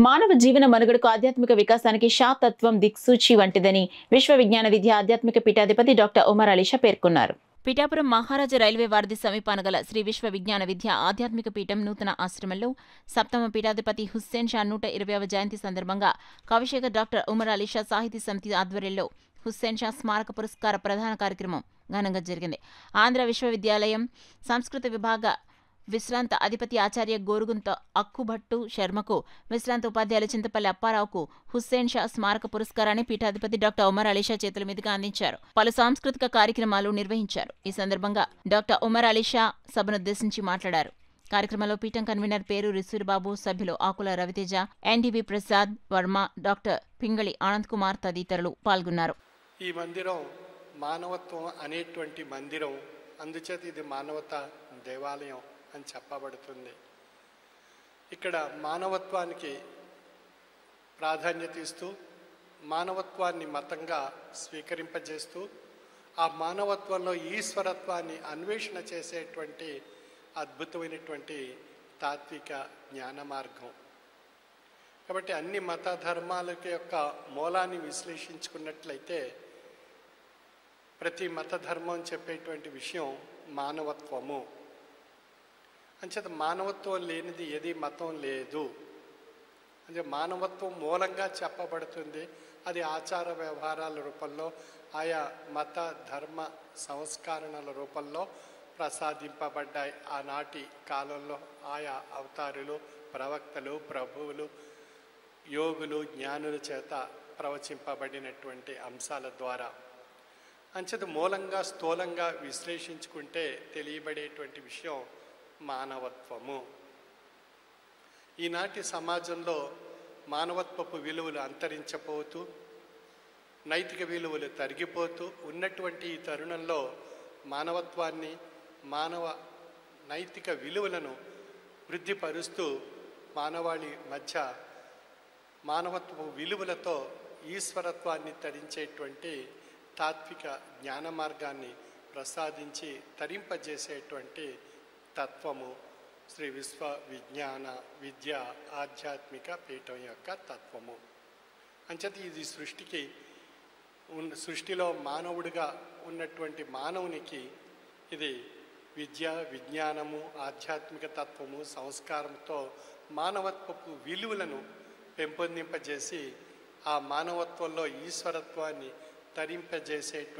మానవ జీవన మనుగడకు ఆధ్యాత్మిక వికాసానికి షా తత్వం దిక్సూచి వంటిదని విశ్వ విజ్ఞాన విద్య ఆధ్యాత్మిక పీఠాధిపతి డాక్టర్ ఉమర్ అలీషా పేర్కొన్నారు. పిఠాపురం మహారాజా రైల్వే వారధి సమీపాన గల శ్రీ విశ్వ విజ్ఞాన విద్య ఆధ్యాత్మిక పీఠం నూతన ఆశ్రమంలో సప్తమ పీఠాధిపతి హుస్సేన్ షా 120వ జయంతి సందర్భంగా కవిశేఖర్ డాక్టర్ ఉమర్ అలీషా సాహితీ సమితి ఆధ్వర్యంలో హుస్సేన్ షా స్మారక పురస్కార ప్రధాన కార్యక్రమం ఘనంగా జరిగింది. ఆంధ్ర విశ్వవిద్యాలయం సంస్కృత విభాగ విశ్రాంత అధిపతి ఆచార్య గోరుగుంత అక్కుభట్టు శర్మకు, విశ్రాంత ఉపాధ్యాయులు చింతపల్లి అప్పారావుకు హుస్సేన్ షా స్మారక పురస్కారాన్ని పీఠాధిపతి డాక్టర్ ఉమర్ అలీషా చేతుల మీదుగా అందించారు. పలు సాంస్కృతిక కార్యక్రమాలు నిర్వహించారు. ఈ సందర్భంగా డాక్టర్ ఉమర్ అలీషా సభనుద్దేశించి మాట్లాడారు. కార్యక్రమంలో పీఠం కన్వీనర్ పేరూరి సూరిబాబు, సభ్యులు ఆకుల రవితేజ, ఎన్డీబీ ప్రసాద్ వర్మ, డాక్టర్ పింగళి ఆనంద్ కుమార్ తదితరులు పాల్గొన్నారు. ఈ మందిరం మానవత్వం అనేటువంటి మందిరం, అందుచేత ఇది మానవత దేవాలయం అని చెప్పబడుతుంది. ఇక్కడ మానవత్వానికి ప్రాధాన్యత ఇస్తూ, మానవత్వాన్ని మతంగా స్వీకరింపజేస్తూ, ఆ మానవత్వంలో ఈశ్వరత్వాన్ని అన్వేషణ చేసేటువంటి అద్భుతమైనటువంటి తాత్విక జ్ఞాన మార్గం. కాబట్టి అన్ని మత ధర్మాల యొక్క మూలాన్ని విశ్లేషించుకున్నట్లయితే ప్రతి మత ధర్మం చెప్పేటువంటి విషయం మానవత్వము. అంచేత మానవత్వం లేనిది ఏది మతం లేదు. అంటే మానవత్వం మూలంగా చెప్పబడుతుంది. అది ఆచార వ్యవహారాల రూపంలో, ఆయా మత ధర్మ సంస్కరణల రూపంలో ప్రసాదింపబడ్డాయి. ఆనాటి కాలంలో ఆయా అవతారులు, ప్రవక్తలు, ప్రభువులు, యోగులు, జ్ఞానుల చేత ప్రవచింపబడినటువంటి అంశాల ద్వారా. అంచేత మూలంగా స్థూలంగా విశ్లేషించుకుంటే తెలియబడేటువంటి విషయం మానవత్వము. ఈనాటి సమాజంలో మానవత్వపు విలువలు అంతరించిపోతూ, నైతిక విలువలు తరిగిపోతూ ఉన్నటువంటి ఈ తరుణంలో మానవత్వాన్ని, మానవ నైతిక విలువలను వృద్ధిపరుస్తూ మానవాళి మధ్య మానవత్వపు విలువలతో ఈశ్వరత్వాన్ని తరించేటువంటి తాత్విక జ్ఞాన మార్గాన్ని ప్రసాదించి తరింపజేసేటువంటి తత్వము శ్రీ విశ్వ విజ్ఞాన విద్య ఆధ్యాత్మిక పీఠం యొక్క తత్వము. అంచేత ఇది సృష్టిలో మానవుడిగా ఉన్నటువంటి మానవునికి ఇది విద్య, విజ్ఞానము, ఆధ్యాత్మిక తత్వము, సంస్కారంతో మానవత్వపు విలువలను పెంపొందింపజేసి ఆ మానవత్వంలో ఈశ్వరత్వాన్ని తరింపజేసేటువంటి